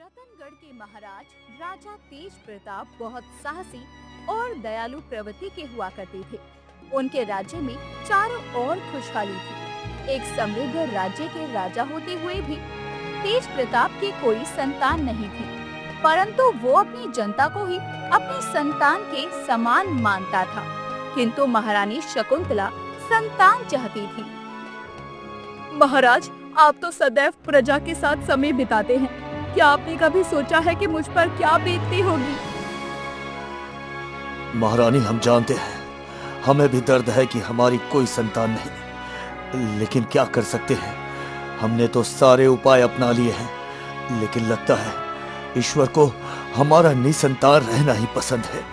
रतनगढ़ के महाराज राजा तेज प्रताप बहुत साहसी और दयालु प्रवृत्ति के हुआ करते थे। उनके राज्य में चारों ओर खुशहाली थी। एक समृद्ध राज्य के राजा होते हुए भी तेज प्रताप की कोई संतान नहीं थी, परंतु वो अपनी जनता को ही अपनी संतान के समान मानता था। किंतु महारानी शकुंतला संतान चाहती थी। महाराज, आप तो सदैव प्रजा के साथ समय बिताते हैं। क्या आपने कभी सोचा है कि मुझ पर क्या बीतती होगी? महारानी, हम जानते हैं, हमें भी दर्द है कि हमारी कोई संतान नहीं, लेकिन क्या कर सकते हैं। हमने तो सारे उपाय अपना लिए हैं, लेकिन लगता है ईश्वर को हमारा निसंतान रहना ही पसंद है।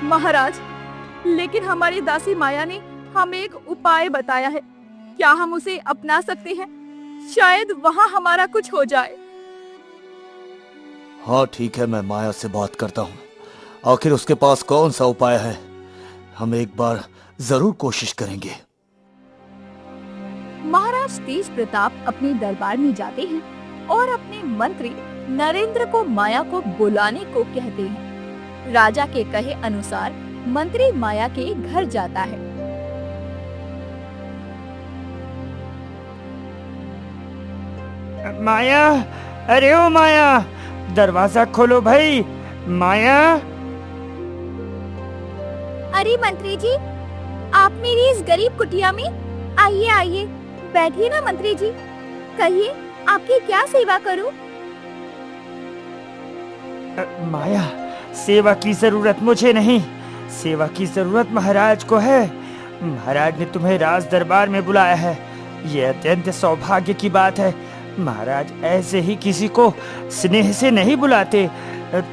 महाराज, लेकिन हमारी दासी माया ने हमें एक उपाय बताया है। क्या हम उसे अपना सकते हैं? शायद वहाँ हमारा कुछ हो जाए। हाँ ठीक है, मैं माया से बात करता हूँ। आखिर उसके पास कौन सा उपाय है? हम एक बार जरूर कोशिश करेंगे। महाराज तेज प्रताप अपने दरबार में जाते हैं और अपने मंत्री नरेंद्र को माया को बुलाने को कहते हैं। राजा के कहे अनुसार मंत्री माया के घर जाता है। माया, अरे ओ माया, दरवाजा खोलो भाई। माया। अरे मंत्री जी, आप मेरी इस गरीब कुटिया में आइए आइए, बैठिए ना मंत्री जी। कहिए, आपकी क्या सेवा करूं? माया, सेवा की जरूरत मुझे नहीं, सेवा की जरूरत महाराज को है। महाराज ने तुम्हें राज दरबार में बुलाया है। ये अत्यंत सौभाग्य की बात है। महाराज ऐसे ही किसी को स्नेह से नहीं बुलाते।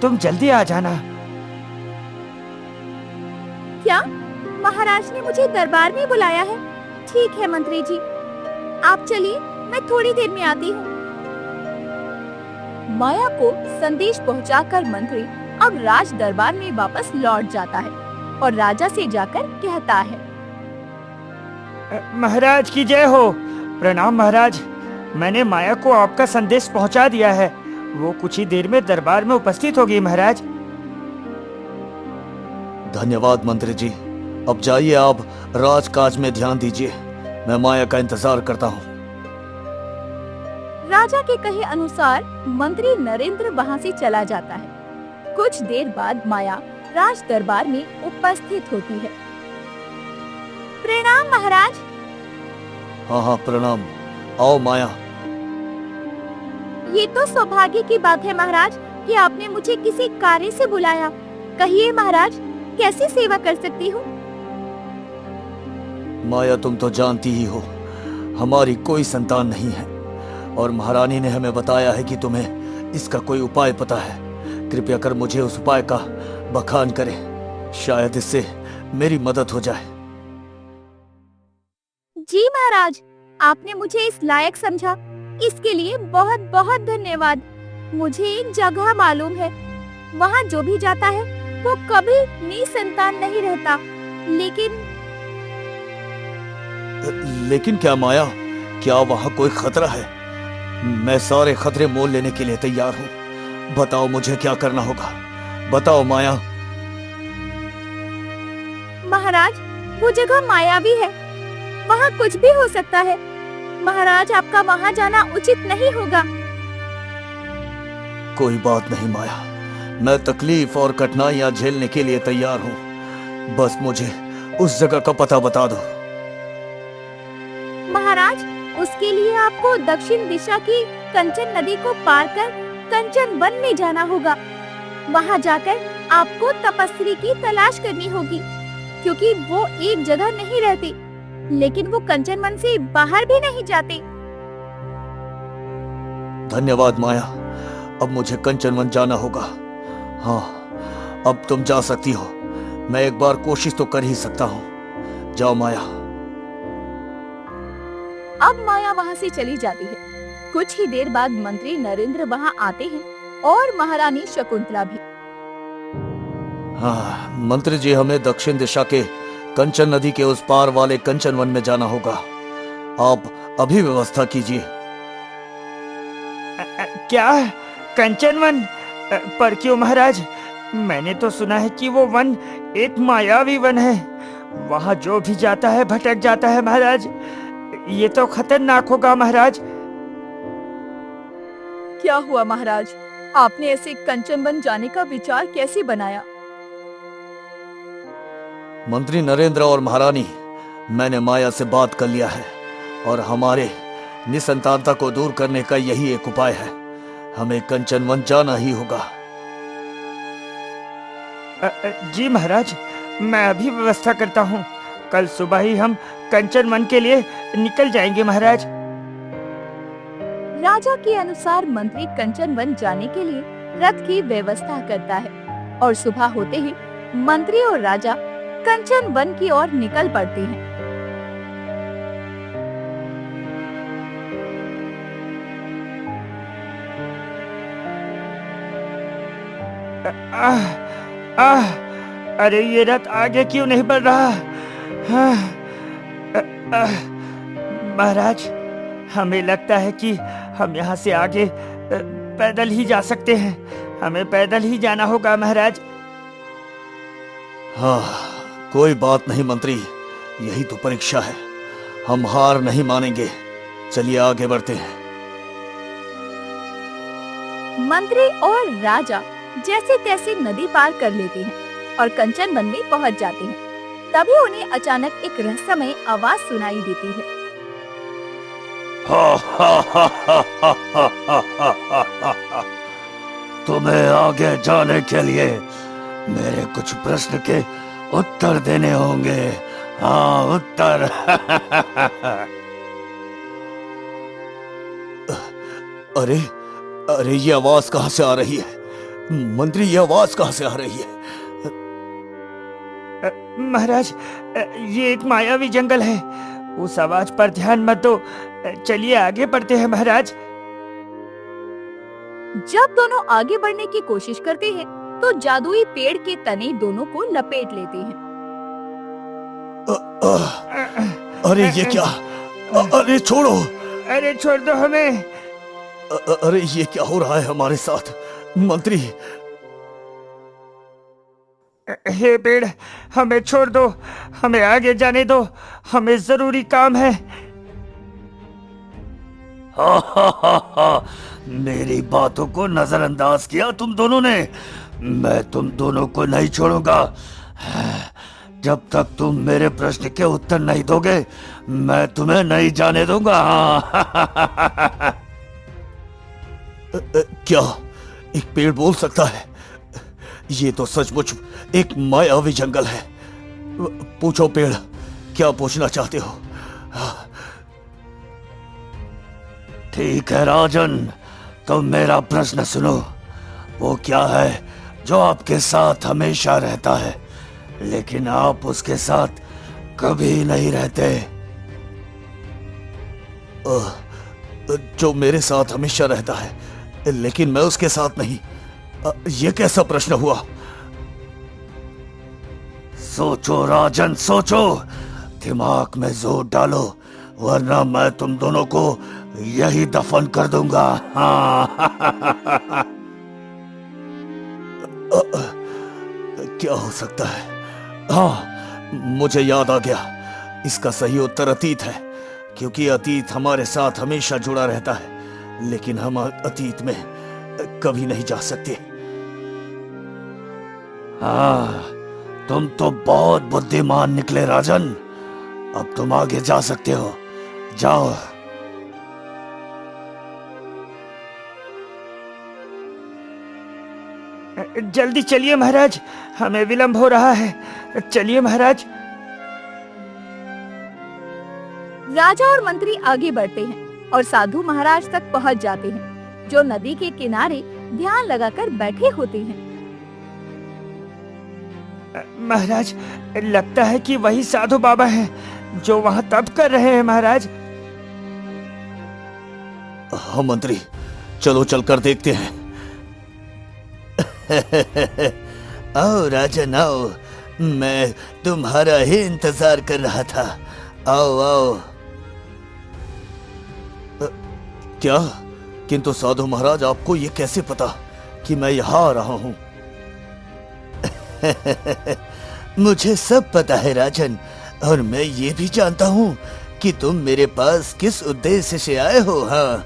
तुम जल्दी आ जाना। क्या महाराज ने मुझे दरबार में बुलाया है? ठीक है मंत्री जी, आप चलिए, मैं थोड़ी देर में आती हूँ। माया को संदेश पहुंचाकर मंत्री अब राज दरबार में वापस लौट जाता है और राजा से जाकर कहता है, महाराज की जय हो। प्रणाम महाराज, मैंने माया को आपका संदेश पहुंचा दिया है। वो कुछ ही देर में दरबार में उपस्थित होगी महाराज। धन्यवाद मंत्री जी। अब जाइए, आप राजकाज में ध्यान दीजिए। मैं माया का इंतजार करता हूँ। राजा के कहे अनुसार मंत्री नरेंद्र वहाँ से चला जाता है। कुछ देर बाद माया राज दरबार में उपस्थित होती है। प्रणाम महाराज। हाँ हाँ प्रणाम। आओ माया। ये तो सौभाग्य की बात है महाराज कि आपने मुझे किसी कार्य से बुलाया। कहिए महाराज, कैसी सेवा कर सकती हूँ? माया, तुम तो जानती ही हो, हमारी कोई संतान नहीं है और महारानी ने हमें बताया है कि तुम्हें इसका कोई उपाय पता है। कृपया कर मुझे उस उपाय का बखान करें, शायद इससे मेरी मदद हो जाए। जी महाराज, आपने मुझे इस लायक समझा, इसके लिए बहुत बहुत धन्यवाद। मुझे एक जगह मालूम है, वहाँ जो भी जाता है वो कभी निसंतान नहीं रहता। लेकिन क्या माया, क्या वहाँ कोई खतरा है? मैं सारे खतरे मोल लेने के लिए तैयार हूँ। बताओ मुझे क्या करना होगा, बताओ माया। महाराज, वो जगह मायावी है, वहाँ कुछ भी हो सकता है। महाराज, आपका वहाँ जाना उचित नहीं होगा। कोई बात नहीं माया, मैं तकलीफ और कठिनाइयाँ झेलने के लिए तैयार हूँ। बस मुझे उस जगह का पता बता दो। महाराज, उसके लिए आपको दक्षिण दिशा की कंचन नदी को पार कर कंचन वन में जाना होगा। वहाँ जाकर आपको तपस्वी की तलाश करनी होगी, क्योंकि वो एक जगह नहीं रहते, लेकिन वो कंचन वन से बाहर भी नहीं जाते। धन्यवाद माया, अब मुझे कंचन वन जाना होगा। हाँ, अब तुम जा सकती हो। मैं एक बार कोशिश तो कर ही सकता हूँ। जाओ माया। अब माया वहाँ से चली जाती है। कुछ ही देर बाद मंत्री नरेंद्र वहाँ आते हैं और महारानी शकुंतला भी। हाँ मंत्री जी, हमें दक्षिण दिशा के कंचन नदी के उस पार वाले कंचन वन में जाना होगा। आप अभी व्यवस्था कीजिए। क्या कंचन वन? पर क्यों महाराज? मैंने तो सुना है कि वो वन एक मायावी वन है, वहां जो भी जाता है भटक जाता है महाराज। ये तो खतरनाक होगा महाराज। क्या हुआ महाराज, आपने ऐसे कंचन वन जाने का विचार कैसे बनाया? मंत्री नरेंद्र और महारानी, मैंने माया से बात कर लिया है और हमारे निसंतानता को दूर करने का यही एक उपाय है। हमें कंचन वन जाना ही होगा। जी महाराज, मैं अभी व्यवस्था करता हूँ। कल सुबह ही हम कंचन वन के लिए निकल जाएंगे महाराज। राजा के अनुसार मंत्री कंचन वन जाने के लिए रथ की व्यवस्था करता है और सुबह होते ही मंत्री और राजा कंचन वन की ओर निकल पड़ते हैं। आह, आह, अरे ये रथ आगे क्यों नहीं बढ़ रहा? महाराज, हमें लगता है कि हम यहाँ से आगे पैदल ही जा सकते हैं। हमें पैदल ही जाना होगा महाराज। हाँ, कोई बात नहीं मंत्री, यही तो परीक्षा है। हम हार नहीं मानेंगे। चलिए आगे बढ़ते हैं। मंत्री और राजा जैसे तैसे नदी पार कर लेते हैं और कंचन वन में पहुंच जाते हैं। तभी उन्हें अचानक एक रहस्यमय आवाज सुनाई देती है। तुम्हें आगे जाने के लिए मेरे कुछ प्रश्न के उत्तर देने होंगे। हाँ, उत्तर। अरे अरे, ये आवाज कहाँ से आ रही है? मंत्री, ये आवाज कहाँ से आ रही है? महाराज, ये एक मायावी जंगल है। उस आवाज पर ध्यान मत दो। चलिए आगे बढ़ते हैं महाराज। जब दोनों आगे बढ़ने की कोशिश करते हैं तो जादुई पेड़ के तने दोनों को लपेट लेते हैं। अरे ये क्या? अरे छोड़ो। अरे छोड़ दो हमें। अरे ये क्या हो रहा है हमारे साथ? मंत्री, हे पेड़, हमें छोड़ दो, हमें आगे जाने दो, हमें जरूरी काम है। मेरी बातों को नजरअंदाज किया तुम दोनों ने। मैं तुम दोनों को नहीं छोड़ूंगा। जब तक तुम मेरे प्रश्न के उत्तर नहीं दोगे, मैं तुम्हें नहीं जाने दूंगा। क्या एक पेड़ बोल सकता है? ये तो सचमुच एक मायावी जंगल है। पूछो पेड़, क्या पूछना चाहते हो? ठीक है राजन, तो मेरा प्रश्न सुनो। वो क्या है जो आपके साथ हमेशा रहता है लेकिन आप उसके साथ कभी नहीं रहते? जो मेरे साथ हमेशा रहता है लेकिन मैं उसके साथ नहीं, ये कैसा प्रश्न हुआ? सोचो राजन, सोचो। दिमाग में जोर डालो, वरना मैं तुम दोनों को यही दफन कर दूंगा। क्या हो सकता है? हाँ, मुझे याद आ गया। इसका सही उत्तर अतीत है, क्योंकि अतीत हमारे साथ हमेशा जुड़ा रहता है लेकिन हम अतीत में कभी नहीं जा सकते। हाँ, तुम तो बहुत बुद्धिमान निकले राजन। अब तुम आगे जा सकते हो, जाओ। जल्दी चलिए महाराज, हमें विलंब हो रहा है। चलिए महाराज। राजा और मंत्री आगे बढ़ते हैं और साधु महाराज तक पहुंच जाते हैं, जो नदी के किनारे ध्यान लगाकर बैठे होते हैं। महाराज, लगता है कि वही साधु बाबा हैं जो वहां तप कर रहे हैं महाराज। हाँ मंत्री, चलो चलकर देखते हैं। आओ राजन आओ, मैं तुम्हारा ही इंतजार कर रहा था। आओ आओ। क्या किंतु साधु महाराज, आपको ये कैसे पता कि मैं यहाँ आ रहा हूँ? मुझे सब पता है राजन, और मैं ये भी जानता हूँ कि तुम मेरे पास किस उद्देश्य से आए हो। हाँ,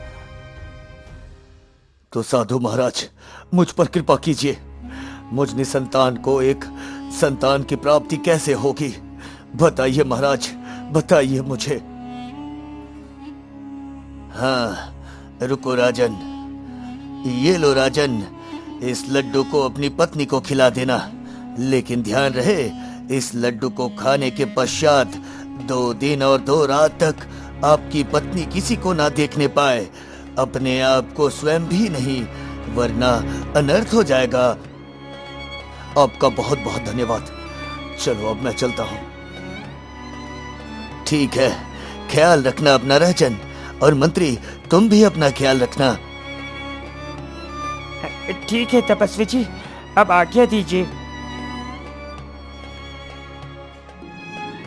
तो साधु महाराज, मुझ पर कृपा कीजिए। मुझ निसंतान को एक संतान की प्राप्ति कैसे होगी? बताइए महाराज, बताइए मुझे। हाँ, रुको राजन, ये लो राजन, इस लड्डू को अपनी पत्नी को खिला देना, लेकिन ध्यान रहे इस लड्डू को खाने के पश्चात 2 दिन और 2 रात तक आपकी पत्नी किसी को ना देखने पाए, अपने आप को स्वयं भी नहीं, वरना अनर्थ हो जाएगा। आपका बहुत बहुत धन्यवाद। चलो अब मैं चलता हूँ। ठीक है, ख्याल रखना अपना राजन, और मंत्री तुम भी अपना ख्याल रखना। ठीक है तपस्वी जी, अब आज्ञा दीजिए।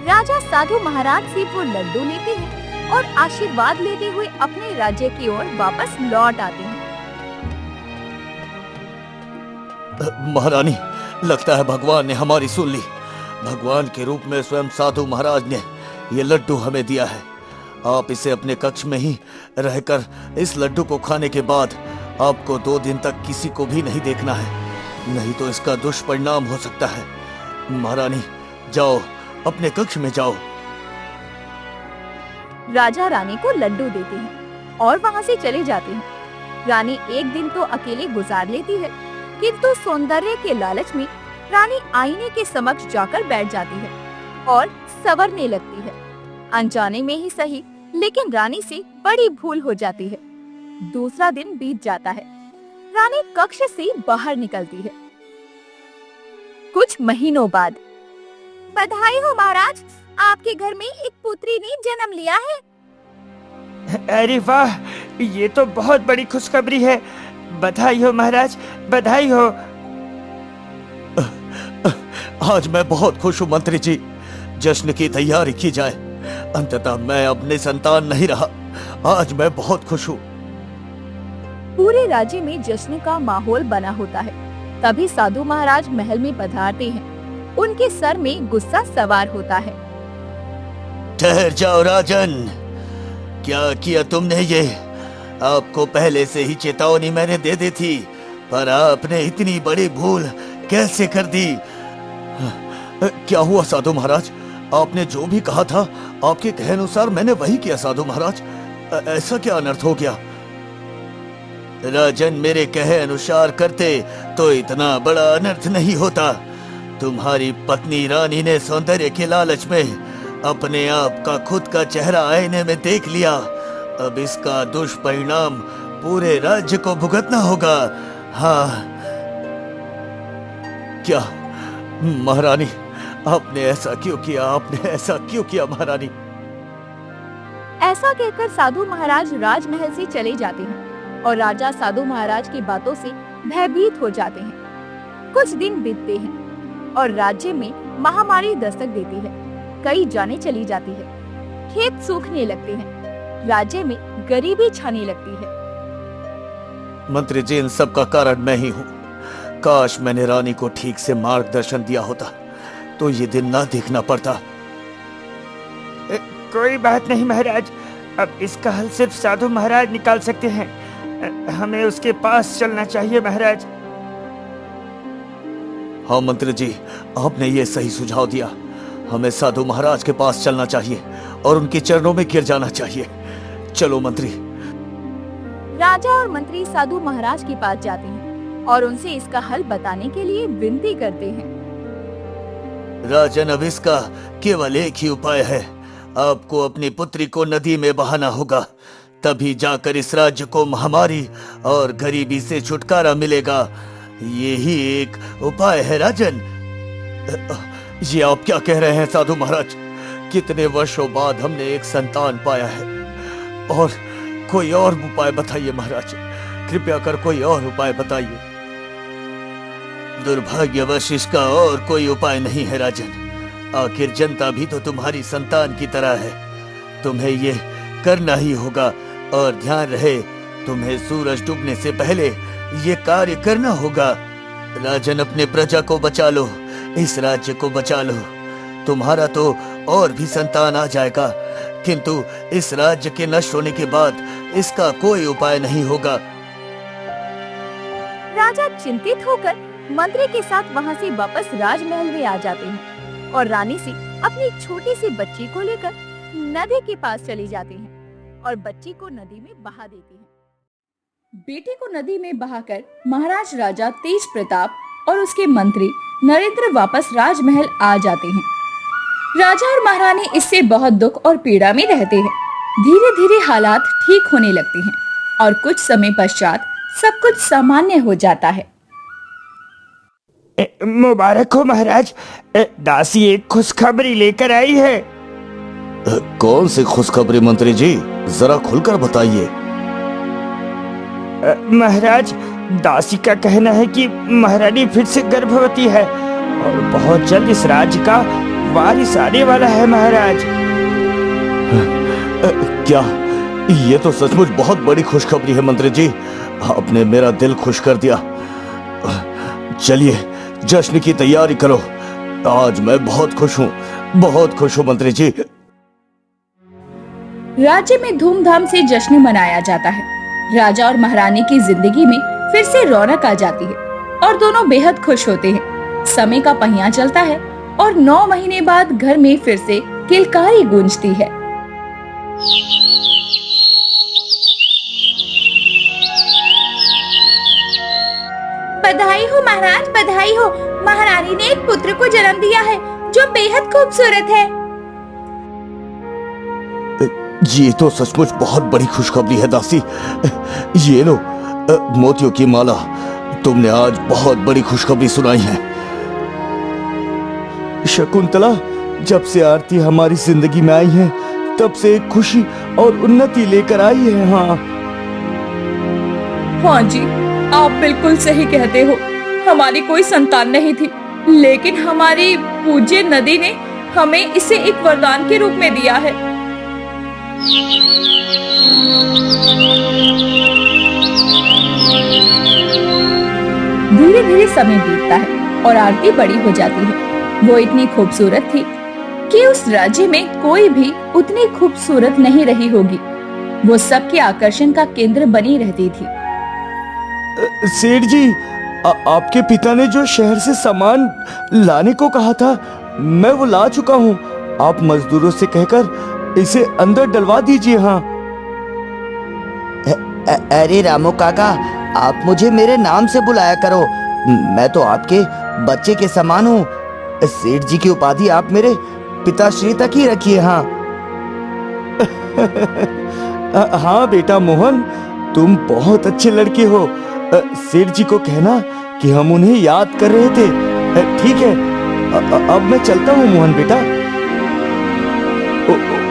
राजा साधु महाराज से वो लड्डू लेते हैं और आशीर्वाद लेते हुए अपने राज्य की ओर वापस लौट आते हैं। महारानी, लगता है भगवान ने हमारी सुन ली। भगवान के रूप में स्वयं साधु महाराज ने ये लड्डू हमें दिया है। आप इसे अपने कक्ष में ही रहकर इस लड्डू को खाने के बाद आपको 2 दिन तक किसी को भी नहीं देखना है, नहीं तो इसका दुष्परिणाम हो सकता है। महारानी, जाओ, अपने कक्ष में जाओ। राजा रानी को लड्डू देते हैं और वहाँ से चले जाते हैं। रानी एक दिन तो अकेले गुजार लेती है, किंतु सौंदर्य के लालच में रानी आईने के समक्ष जाकर बैठ जाती है और संवरने लगती है। अनजाने में ही सही, लेकिन रानी से बड़ी भूल हो जाती है। दूसरा दिन बीत जाता है। रानी कक्ष से बाहर निकलती है। कुछ महीनों बाद, बधाई हो महाराज, आपके घर में एक पुत्री ने जन्म लिया है। अरे वाह, ये तो बहुत बड़ी खुशखबरी है। बधाई हो महाराज, बधाई हो। आज मैं बहुत खुश हूँ मंत्री जी। जश्न की तैयारी की जाए। अंततः मैं अपने संतान नहीं रहा। आज मैं बहुत खुश हूँ। पूरे राज्य में जश्न का माहौल बना होता है। तभी साधु महाराज महल में पधारते हैं। उनके सर में गुस्सा सवार होता है। ठहर जाओ राजन, क्या किया तुमने ये? आपको पहले से ही चेतावनी मैंने दे दी थी, पर आपने इतनी बड़ी भूल कैसे कर दी? क्या हुआ साधु महाराज? आपने जो भी कहा था, आपके कहे अनुसार मैंने वही किया साधु महाराज। ऐसा क्या अनर्थ हो गया? राजन, मेरे कहे अनुसार करते तो इतना बड़ा अनर्थ नहीं होता। तुम्हारी पत्नी रानी ने सौंदर्य के लालच में अपने आप का खुद का चेहरा आईने में देख लिया। अब इसका दुष्परिणाम पूरे राज्य को भुगतना होगा। हाँ, क्या महारानी, आपने ऐसा क्यों किया? आपने ऐसा क्यों किया महारानी? ऐसा कहकर साधु महाराज राजमहल से चले जाते हैं और राजा साधु महाराज की बातों से भयभीत हो जाते हैं। कुछ दिन बीतते हैं और राज्य में महामारी दस्तक देती है। कई जानें चली जाती है। खेत सूखने लगते हैं। राज्य में गरीबी छाने लगती है। मंत्री जी, इन सब का कारण मैं ही हूँ। काश मैंने रानी को ठीक से मार्गदर्शन दिया होता तो ये दिन ना देखना पड़ता। कोई बात नहीं महाराज, अब इसका हल सिर्फ साधु महाराज निकाल सकते हैं। हमें उसके पास चलना चाहिए महाराज। हाँ मंत्री जी, आपने ये सही सुझाव दिया। हमें साधु महाराज के पास चलना चाहिए और उनके चरणों में गिर जाना चाहिए। चलो मंत्री। राजा और मंत्री साधु महाराज के पास जाते हैं और उनसे इसका हल बताने के लिए विनती करते हैं। राजन, अब इसका केवल एक ही उपाय है। आपको अपनी पुत्री को नदी में बहाना होगा, तभी जाकर इस राज्य को महामारी और गरीबी से छुटकारा मिलेगा। यही एक उपाय है राजन। ये आप क्या कह रहे हैं साधु महाराज? कितने वर्षों बाद हमने एक संतान पाया है, और कोई और उपाय बताइए महाराज। कृपया कर कोई और उपाय बताइए। दुर्भाग्यवश इसका और कोई उपाय नहीं है राजन। आखिर जनता भी तो तुम्हारी संतान की तरह है। तुम्हें ये करना ही होगा। और ध्यान रहे, तुम्हें सूरज डूबने से पहले ये कार्य करना होगा। राजन, अपने प्रजा को बचा लो, इस राज्य को बचा लो। तुम्हारा तो और भी संतान आ जाएगा, किंतु इस राज्य के नष्ट होने के बाद इसका कोई उपाय नहीं होगा। राजा चिंतित होकर मंत्री के साथ वहाँ से वापस राजमहल में आ जाते हैं और रानी से अपनी छोटी सी बच्ची को लेकर नदी के पास चले जाते हैं और बच्ची को नदी में बहा देते हैं। बेटे को नदी में बहाकर महाराज राजा तेज प्रताप और उसके मंत्री नरेंद्र वापस राजमहल आ जाते हैं। राजा और महारानी इससे बहुत दुख और पीड़ा में रहते हैं। धीरे धीरे हालात ठीक होने लगते हैं और कुछ समय पश्चात सब कुछ सामान्य हो जाता है। मुबारक हो महाराज, दासी एक खुशखबरी लेकर आई है। कौन सी खुशखबरी मंत्री जी, जरा खुलकर बताइए। महाराज, दासी का कहना है कि महारानी फिर से गर्भवती है और बहुत जल्द इस राज्य का वारिस आने वाला है महाराज। क्या? ये तो सचमुच बहुत बड़ी खुशखबरी है मंत्री जी, आपने मेरा दिल खुश कर दिया। चलिए जश्न की तैयारी करो, आज मैं बहुत खुश हूँ मंत्री जी। राज्य में धूमधाम से जश्न मनाया जाता है। राजा और महारानी की जिंदगी में फिर से रौनक आ जाती है और दोनों बेहद खुश होते हैं। समय का पहिया चलता है और 9 महीने बाद घर में फिर से किलकारी गूंजती है। बधाई हो महाराज, बधाई हो। महारानी ने एक पुत्र को जन्म दिया है जो बेहद खूबसूरत है। ये तो सचमुच बहुत बड़ी खुशखबरी है दासी। ये लो मोतियों की माला, तुमने आज बहुत बड़ी खुशखबरी सुनाई है। शकुंतला, जब से आरती हमारी जिंदगी में आई है तब से खुशी और उन्नति लेकर आई है। हाँ जी, आप बिल्कुल सही कहते हो। हमारी कोई संतान नहीं थी, लेकिन हमारी पूज्य नदी ने हमें इसे एक वरदान के रूप में दिया है। धीरे धीरे समय बीतता है और आरती बड़ी हो जाती है। वो इतनी खूबसूरत थी कि उस राज्य में कोई भी उतनी खूबसूरत नहीं रही होगी। वो सबके आकर्षण का केंद्र बनी रहती थी। सेठ जी, आपके पिता ने जो शहर से सामान लाने को कहा था, मैं वो ला चुका हूँ। आप मजदूरों से कहकर इसे अंदर डलवा दीजिए। हाँ। अरे रामू काका, आप मुझे मेरे नाम से बुलाया करो, मैं तो आपके बच्चे के समान हूँ। सेठ जी की उपाधि आप मेरे पिताश्री तक ही रखिए। हाँ। हाँ बेटा मोहन, तुम बहुत अच्छे लड़के हो। सेठ जी को कहना कि हम उन्हें याद कर रहे थे। ठीक है, अब मैं चलता हूँ मोहन बेटा।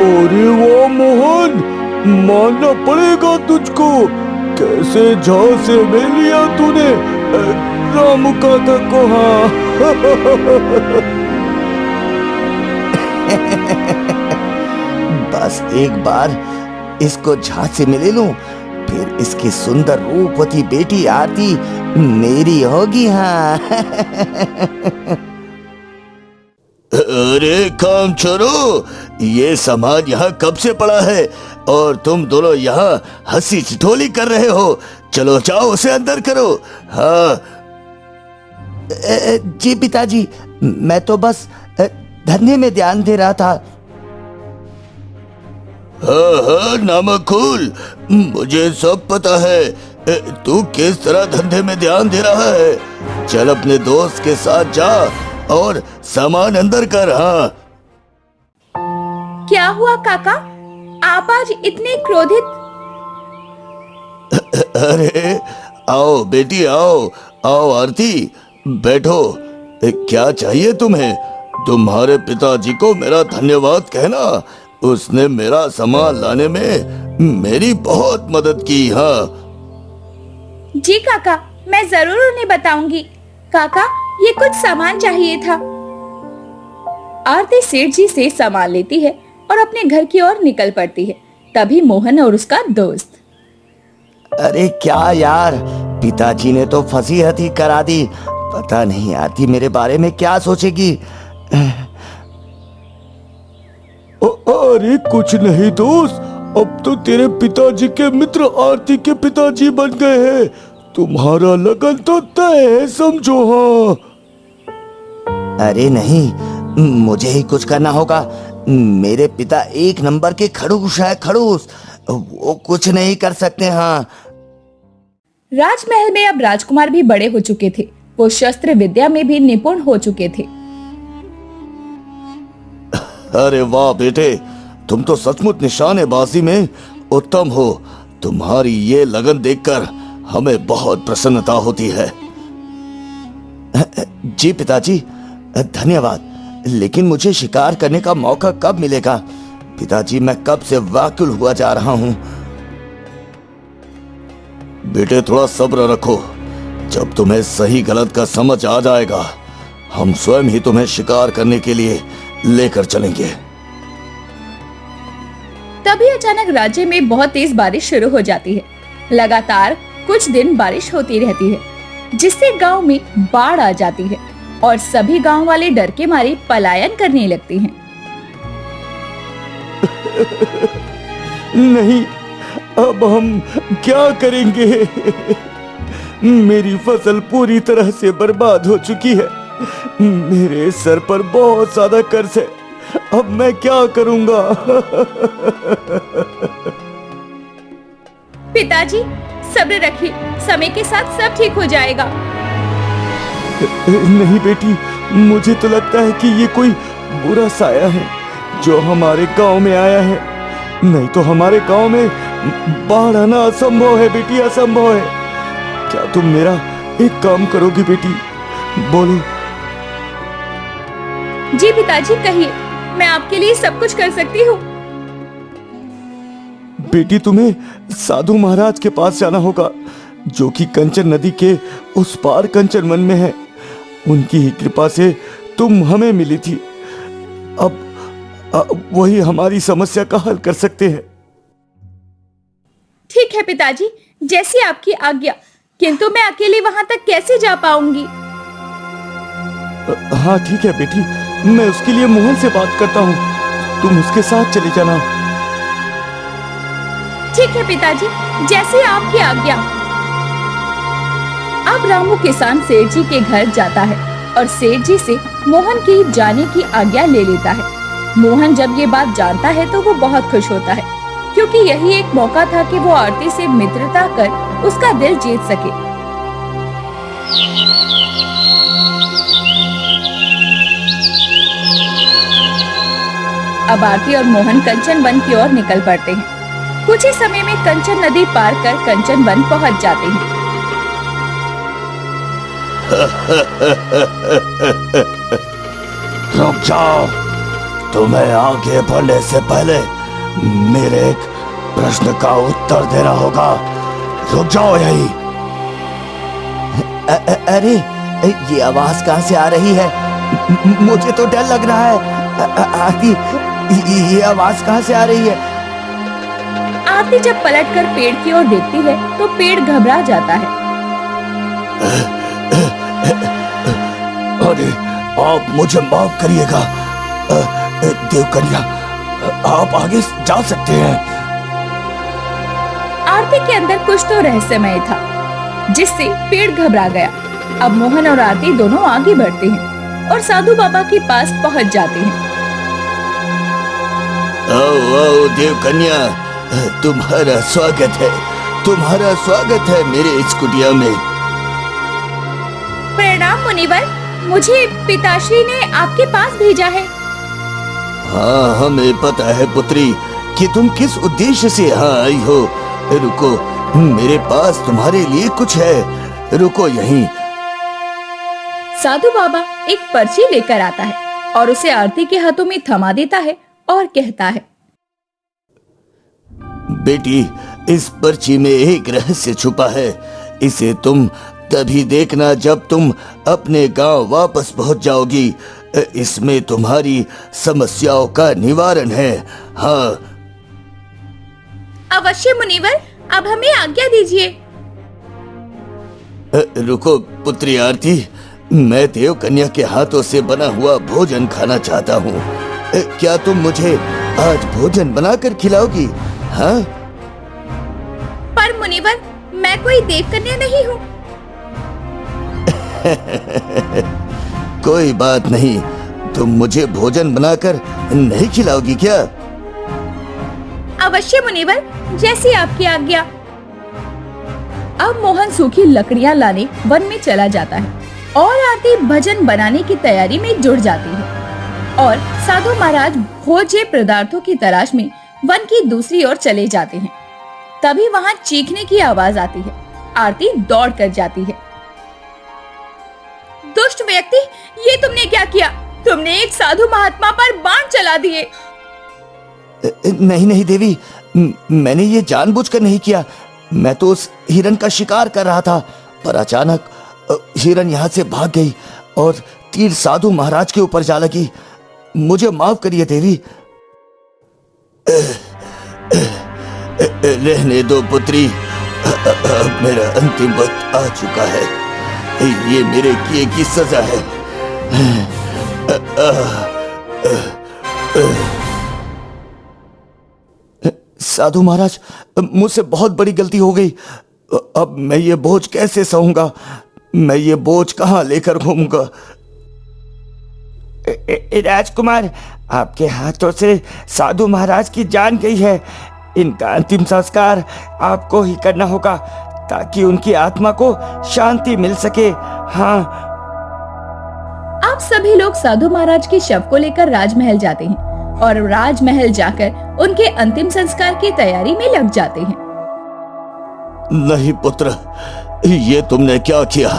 अरे वो मोहन, मानना पड़ेगा तुझको, कैसे झांसे में लिया तूने रामू काका को। हाँ। बस एक बार इसको झांसे में ले लूं, फिर इसकी सुंदर रूपवती बेटी आरती मेरी होगी। हाँ। अरे काम छोड़ो, ये सामान यहाँ कब से पड़ा है और तुम दोनों यहाँ हंसी ठिठोली कर रहे हो। चलो जाओ, उसे अंदर करो। हाँ। जी पिताजी, मैं तो बस धंधे में ध्यान दे रहा था। हाँ हाँ नामकुल, मुझे सब पता है तू किस तरह धंधे में ध्यान दे रहा है। चल अपने दोस्त के साथ जा और सामान अंदर कर। हाँ। क्या हुआ काका, आप आज इतने क्रोधित? अरे आओ बेटी, आओ आओ आरती, बैठो। क्या चाहिए तुम्हें? तुम्हारे पिताजी को मेरा धन्यवाद कहना, उसने मेरा सामान लाने में मेरी बहुत मदद की। हाँ जी काका, मैं जरूर उन्हें बताऊंगी। काका, ये कुछ सामान चाहिए था। आरती सेठ जी से सामान लेती है और अपने घर की ओर निकल पड़ती है। तभी मोहन और उसका दोस्त। अरे क्या यार, पिताजी ने तो फसीहत ही करा दी। पता नहीं आरती मेरे बारे में क्या सोचेगी। अरे कुछ नहीं दोस्त, अब तो तेरे पिताजी के मित्र आरती के पिताजी बन गए हैं। तुम्हारा लगन तो तय है, समझो। हाँ। अरे नहीं, मुझे ही कुछ करना होगा। मेरे पिता एक नंबर के खड़ूस है, खड़ूस। वो कुछ नहीं कर सकते। हाँ। राजमहल में अब राजकुमार भी बड़े हो चुके थे। वो शस्त्र विद्या में भी निपुण हो चुके थे। अरे वाह बेटे, तुम तो सचमुच निशानेबाजी में उत्तम हो। तुम्हारी ये लगन देखकर हमें बहुत प्रसन्नता होती है। जी पिताजी, धन्यवाद। लेकिन मुझे शिकार करने का मौका कब मिलेगा? पिताजी, मैं कब से व्याकुल हुआ जा रहा हूँ। बेटे थोड़ा सब्र रखो, जब तुम्हें सही गलत का समझ आ जाएगा, हम स्वयं ही तुम्हें शिकार करने के लिए लेकर चलेंगे। तभी अचानक राज्य में बहुत तेज बारिश शुरू हो जाती है। लगातार कुछ दिन बारिश होती रहती है, जिससे गांव में बाढ़ आ जाती है और सभी गांव वाले डर के मारे पलायन करने लगते हैं। नहीं, अब हम क्या करेंगे? मेरी फसल पूरी तरह से बर्बाद हो चुकी है। मेरे सर पर बहुत ज्यादा कर्ज है। अब मैं क्या करूंगा? पिताजी सब्र रखिए, समय के साथ सब ठीक हो जाएगा। नहीं बेटी, मुझे तो लगता है कि ये कोई बुरा साया है जो हमारे गांव में आया है। नहीं तो हमारे गांव में बाढ़ आना असंभव है बेटी, असंभव है। क्या तुम मेरा एक काम करोगी बेटी? बोलो। जी पिताजी कहिए, मैं आपके लिए सब कुछ कर सकती हूँ। बेटी तुम्हें साधु महाराज के पास जाना होगा, जो कि कंचन नदी के उस पार कंचन वन में है। उनकी ही कृपा से तुम हमें मिली थी। अब वही हमारी समस्या का हल कर सकते हैं। ठीक है पिताजी, जैसी आपकी आज्ञा। किंतु मैं अकेली वहां तक कैसे जा पाऊंगी? हाँ ठीक है बेटी, मैं उसके लिए मोहन से बात करता हूँ, तुम उसके साथ चले जाना। ठीक है पिताजी, जैसी आपकी आज्ञा। अब रामू किसान सेठ जी के घर जाता है और सेठ जी से मोहन की जाने की आज्ञा ले लेता है। मोहन जब ये बात जानता है तो वो बहुत खुश होता है, क्योंकि यही एक मौका था कि वो आरती से मित्रता कर उसका दिल जीत सके। अब आरती और मोहन कंचन वन की ओर निकल पड़ते हैं। कुछ ही समय में कंचन नदी पार कर कंचन वन पहुंच जाते हैं। रुक जाओ, तुम्हें आगे बढ़ने से पहले मेरे एक प्रश्न का उत्तर देना होगा। रुक जाओ यही। अरे ये आवाज कहाँ से आ रही है? मुझे तो डर लग रहा है। आरती, ये आवाज कहाँ से आ रही है? आरती जब पलटकर पेड़ की ओर देखती है तो पेड़ घबरा जाता है। अरे आप मुझे माफ करिएगा देवकन्या, आप आगे जा सकते हैं। आरती के अंदर कुछ तो रहस्यमय था, जिससे पेड़ घबरा गया। अब मोहन और आरती दोनों आगे बढ़ते हैं और साधु बाबा के पास पहुंच जाते हैं। आओ देवकन्या, तुम्हारा स्वागत है, तुम्हारा स्वागत है मेरे इस कुटिया में। प्रणाम मुनिवर, मुझे पिताश्री ने आपके पास भेजा है। हाँ, हमें पता है पुत्री कि तुम किस उद्देश्य से यहाँ आई हो। रुको, मेरे पास तुम्हारे लिए कुछ है, रुको यहीं। साधु बाबा एक पर्ची लेकर आता है और उसे आरती के हाथों में थमा देता है और कहता है, बेटी, इस पर्ची में एक रहस्य छुपा है। इसे तुम तभी देखना जब तुम अपने गांव वापस पहुंच जाओगी। इसमें तुम्हारी समस्याओं का निवारण है। हाँ अवश्य मुनिवर, अब हमें आज्ञा दीजिए। रुको पुत्री आरती, मैं देव कन्या के हाथों से बना हुआ भोजन खाना चाहता हूँ। क्या तुम मुझे आज भोजन बनाकर खिलाओगी? हाँ? पर मुनिवर, मैं कोई देव कन्या नहीं हूँ। कोई बात नहीं, तुम मुझे भोजन बनाकर नहीं खिलाओगी क्या? अवश्य मुनिवर, जैसी आपकी आज्ञा। अब मोहन सूखी लकड़ियां लाने वन में चला जाता है और आरती भजन बनाने की तैयारी में जुट जाती है और साधु महाराज भोज्य पदार्थों की तलाश में वन की दूसरी ओर चले जाते हैं। तभी वहाँ चीखने की आवाज आती है। आरती दौड़ कर जाती है। दुष्ट व्यक्ति, ये तुमने क्या किया? तुमने एक साधु महात्मा पर बाण चला दिए। नहीं नहीं देवी, मैंने ये जानबूझकर नहीं किया। मैं तो उस हिरन का शिकार कर रहा था, पर अचानक हिरन यहाँ से भाग गई और तीर साधु महाराज के ऊपर जा लगी। मुझे माफ करिए देवी। रहने दो पुत्री, अब मेरा अंतिम वक्त आ चुका है। ये मेरे किए की सजा है। साधु महाराज, मुझसे बहुत बड़ी गलती हो गई। अब मैं ये बोझ कैसे सहूंगा? मैं ये बोझ कहाँ लेकर घूमूंगा? राजकुमार, आपके हाथों से साधु महाराज की जान गई है। इनका अंतिम संस्कार आपको ही करना होगा ताकि उनकी आत्मा को शांति मिल सके। हाँ। अब सभी लोग साधु महाराज के शव को लेकर राजमहल जाते हैं और राजमहल जाकर उनके अंतिम संस्कार की तैयारी में लग जाते हैं। नहीं पुत्र, ये तुमने क्या किया?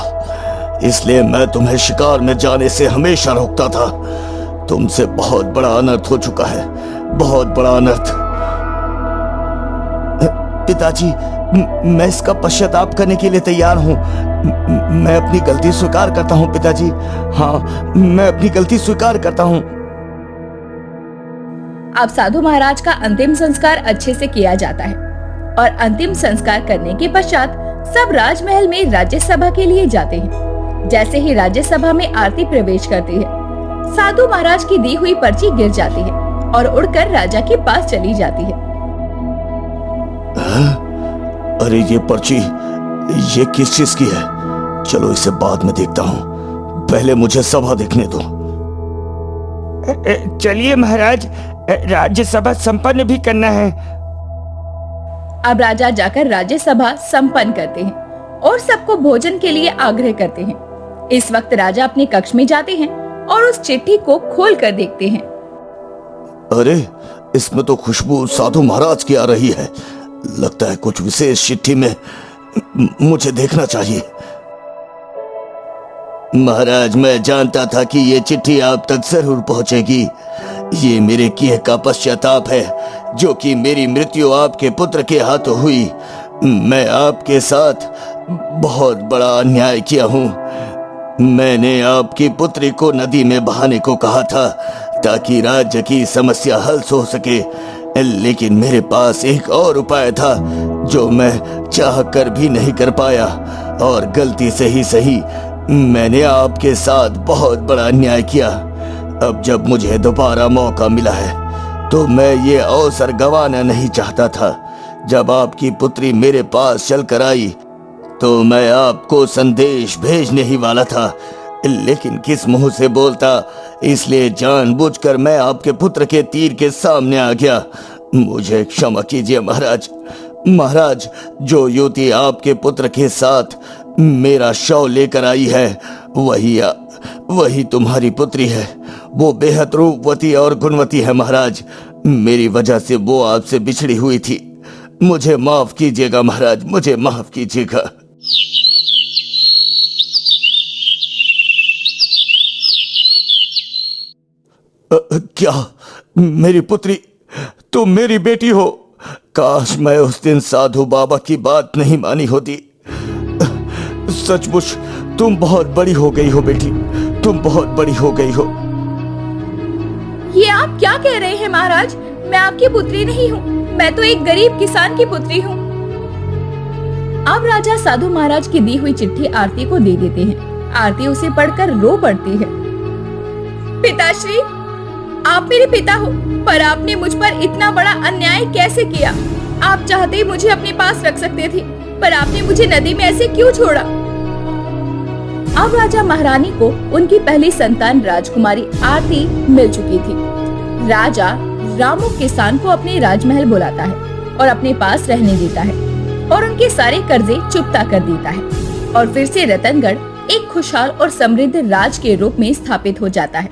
इसलिए मैं तुम्हें शिकार में जाने से हमेशा रोकता था। तुमसे बहुत बड़ा अनर्थ हो चुका है, बहुत बड़ा अनर्थ। पिताजी, मैं इसका पश्चाताप करने के लिए तैयार हूँ। मैं अपनी गलती स्वीकार करता हूँ पिताजी। हाँ, मैं अपनी गलती स्वीकार करता हूँ। अब साधु महाराज का अंतिम संस्कार अच्छे से किया जाता है और अंतिम संस्कार करने के पश्चात सब राजमहल में राज्यसभा के लिए जाते हैं। जैसे ही राज्यसभा में आरती प्रवेश करती है, साधु महाराज की दी हुई पर्ची गिर जाती है और उड़कर राजा के पास चली जाती है। अरे ये पर्ची, ये किस चीज की है? चलो इसे बाद में देखता हूँ, पहले मुझे सभा देखने दो। चलिए महाराज, राज्यसभा संपन्न भी करना है। अब राजा जाकर राज्यसभा संपन्न करते हैं और सबको भोजन के लिए आग्रह करते हैं। इस वक्त राजा अपने कक्ष में जाते हैं और उस चिट्ठी को खोल कर देखते हैं। अरे, इसमें तो खुशबू साधु महाराज की आ रही है। लगता है कुछ विशेष चिट्ठी में, मुझे देखना चाहिए। महाराज, मैं जानता था कि ये चिट्ठी आप तक जरूर पहुंचेगी। ये मेरे किए का पश्चाताप है, जो कि मेरी मृत्यु आपके पुत्र के हाथों हुई। मैं आपके साथ बहुत बड़ा अन्याय किया हूँ। मैंने आपकी पुत्री को नदी में बहाने को कहा था ताकि राज्य की समस्या हल हो सके, लेकिन मेरे पास एक और उपाय था जो मैं चाह कर भी नहीं कर पाया, और गलती से ही सही मैंने आपके साथ बहुत बड़ा अन्याय किया। अब जब मुझे दोबारा मौका मिला है तो मैं ये अवसर गंवाना नहीं चाहता था। जब आपकी पुत्री मेरे पास चल कर आई तो मैं आपको संदेश भेजने ही वाला था, लेकिन किस मुंह से बोलता, इसलिए जानबूझकर मैं आपके पुत्र के तीर के सामने आ गया। मुझे क्षमा कीजिए महाराज। महाराज, जो युवती आपके पुत्र के साथ मेरा शव लेकर आई है वही तुम्हारी पुत्री है। वो बेहद रूपवती और गुणवती है महाराज। मेरी वजह से वो आपसे बिछड़ी हुई थी। मुझे माफ कीजिएगा महाराज, मुझे माफ कीजिएगा। क्या मेरी पुत्री, तुम मेरी बेटी हो? काश मैं उस दिन साधु बाबा की बात नहीं मानी होती। सचमुच तुम बहुत बड़ी हो गई हो बेटी, तुम बहुत बड़ी हो गई हो। ये आप क्या कह रहे हैं महाराज? मैं आपकी पुत्री नहीं हूँ, मैं तो एक गरीब किसान की पुत्री हूँ। अब राजा साधु महाराज की दी हुई चिट्ठी आरती को दे देते हैं। आरती उसे पढ़कर रो पड़ती है। पिताश्री, आप मेरे पिता हो, पर आपने मुझ पर इतना बड़ा अन्याय कैसे किया? आप चाहते ही मुझे अपने पास रख सकते थे, पर आपने मुझे नदी में ऐसे क्यों छोड़ा? अब राजा महारानी को उनकी पहली संतान राजकुमारी आरती मिल चुकी थी। राजा रामू किसान को अपने राजमहल बुलाता है और अपने पास रहने देता है और उनके सारे कर्जे चुकता कर देता है और फिर से रतनगढ़ एक खुशहाल और समृद्ध राज के रूप में स्थापित हो जाता है।